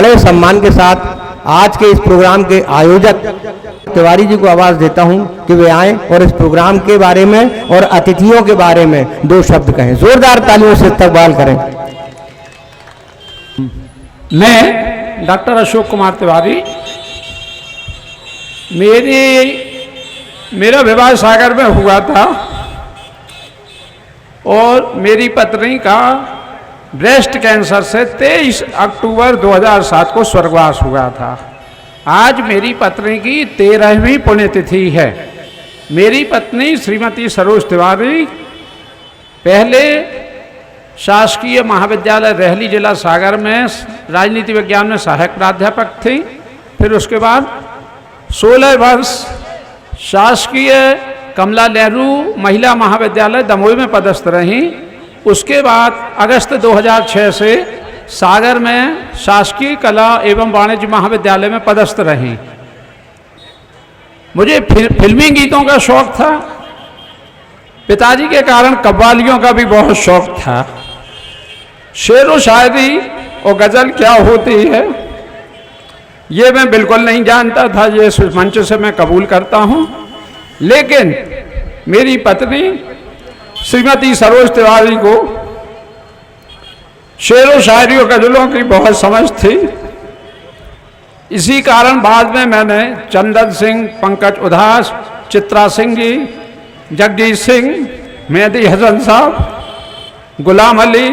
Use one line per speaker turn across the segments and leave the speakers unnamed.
बड़े सम्मान के साथ आज के इस प्रोग्राम के आयोजक तिवारी जी को आवाज देता हूं कि वे आएं और इस प्रोग्राम के बारे में और अतिथियों के बारे में 2 शब्द कहें। जोरदार तालियों से इस्तकबाल करें।
मैं डॉक्टर अशोक कुमार तिवारी, मेरा विवाह सागर में हुआ था और मेरी पत्नी का ब्रेस्ट कैंसर से 23 अक्टूबर 2007 को स्वर्गवास हुआ था। आज मेरी पत्नी की 13वीं पुण्यतिथि है। मेरी पत्नी श्रीमती सरोज तिवारी पहले शासकीय महाविद्यालय रहली जिला सागर में राजनीति विज्ञान में सहायक प्राध्यापक थी। फिर उसके बाद 16 वर्ष शासकीय कमला नेहरू महिला महाविद्यालय दमोह में पदस्थ रहीं। उसके बाद अगस्त 2006 से सागर में शासकीय कला एवं वाणिज्य महाविद्यालय में पदस्थ रहीं। मुझे फिल्मी गीतों का शौक था। पिताजी के कारण कव्वालियों का भी बहुत शौक था। शेर व शायरी और गज़ल क्या होती है ये मैं बिल्कुल नहीं जानता था। ये इस मंच से मैं कबूल करता हूँ। लेकिन मेरी पत्नी श्रीमती सरोज तिवारी को शेर व शायरी और गज़लों की बहुत समझ थी। इसी कारण बाद में मैंने चंदन सिंह, पंकज उदास, चित्रा सिंह जी, जगजीत सिंह, मेहदी हसन साहब, गुलाम अली,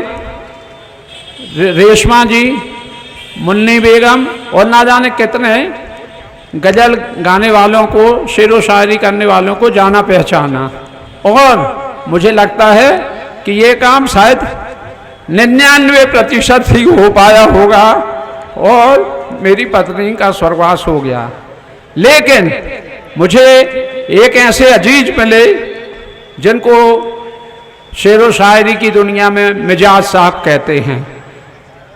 रेशमा जी, मुन्नी बेगम और ना जाने कितने गज़ल गाने वालों को, शेर व शायरी करने वालों को जाना पहचाना। और मुझे लगता है कि ये काम शायद 99% ही हो पाया होगा और मेरी पत्नी का स्वर्गवास हो गया। लेकिन मुझे एक ऐसे अजीज मिले जिनको शेर व शायरी की दुनिया में मिजाज साहब कहते हैं।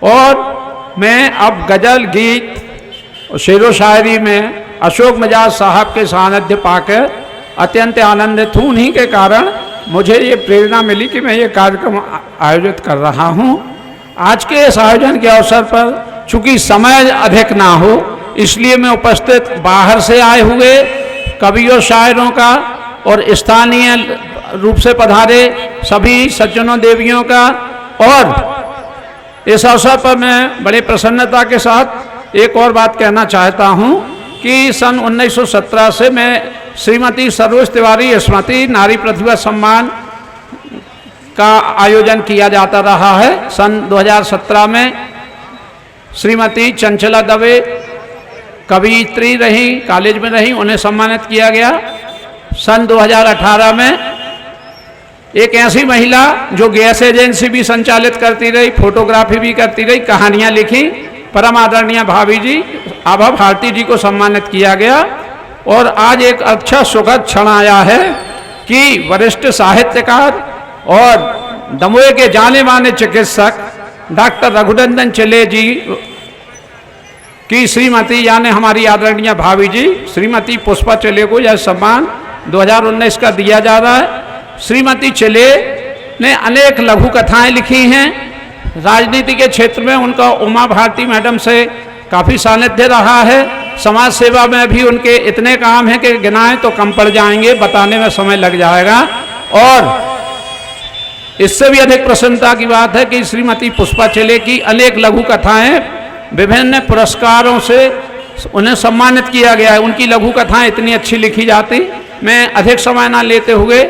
और मैं अब गज़ल, गीत और शेर व शायरी में अशोक मिजाज साहब के सानिध्य पाकर अत्यंत आनंदित हूँ। उन्हीं के कारण मुझे ये प्रेरणा मिली कि मैं ये कार्यक्रम आयोजित कर रहा हूँ। आज के इस आयोजन के अवसर पर चूँकि समय अधिक ना हो इसलिए मैं उपस्थित बाहर से आए हुए कवियों, शायरों का और स्थानीय रूप से पधारे सभी सज्जनों देवियों का, और इस अवसर पर मैं बड़े प्रसन्नता के साथ एक और बात कहना चाहता हूँ कि सन 1917 से मैं श्रीमती सरोज तिवारी स्मृति नारी प्रतिभा सम्मान का आयोजन किया जाता रहा है। सन 2017 में श्रीमती चंचला दवे कवियत्री रही, कॉलेज में रही, उन्हें सम्मानित किया गया। सन 2018 में एक ऐसी महिला जो गैस एजेंसी भी संचालित करती रही, फोटोग्राफी भी करती रही, कहानियाँ लिखी, परम आदरणीय भाभी जी आभा भारती जी को सम्मानित किया गया। और आज एक अच्छा सुखद क्षण आया है कि वरिष्ठ साहित्यकार और दमोह के जाने माने चिकित्सक डॉक्टर रघुनंदन चले जी की श्रीमती यानी हमारी आदरणीय भाभी जी श्रीमती पुष्पा चले को यह सम्मान 2019 का दिया जा रहा है। श्रीमती चले ने अनेक लघु कथाएं लिखी हैं। राजनीति के क्षेत्र में उनका उमा भारती मैडम से काफ़ी सानिध्य रहा है। समाज सेवा में भी उनके इतने काम हैं कि गिनाएं तो कम पड़ जाएंगे, बताने में समय लग जाएगा। और इससे भी अधिक प्रसन्नता की बात है कि श्रीमती पुष्पा चले की अनेक लघु कथाएं विभिन्न पुरस्कारों से उन्हें सम्मानित किया गया है। उनकी लघु कथाएं इतनी अच्छी लिखी जाती। मैं अधिक समय ना लेते हुए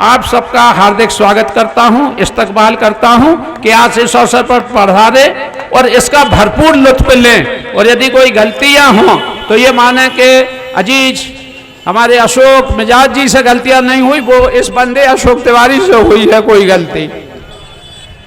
आप सबका हार्दिक स्वागत करता हूं, इस्तकबाल करता हूं कि आज इस अवसर पर पधारे और इसका भरपूर लुत्फ लें। और यदि कोई गलतियां हों तो ये माने कि अजीज हमारे अशोक मिजाज जी से गलतियां नहीं हुई, वो इस बंदे अशोक तिवारी से हुई है कोई गलती।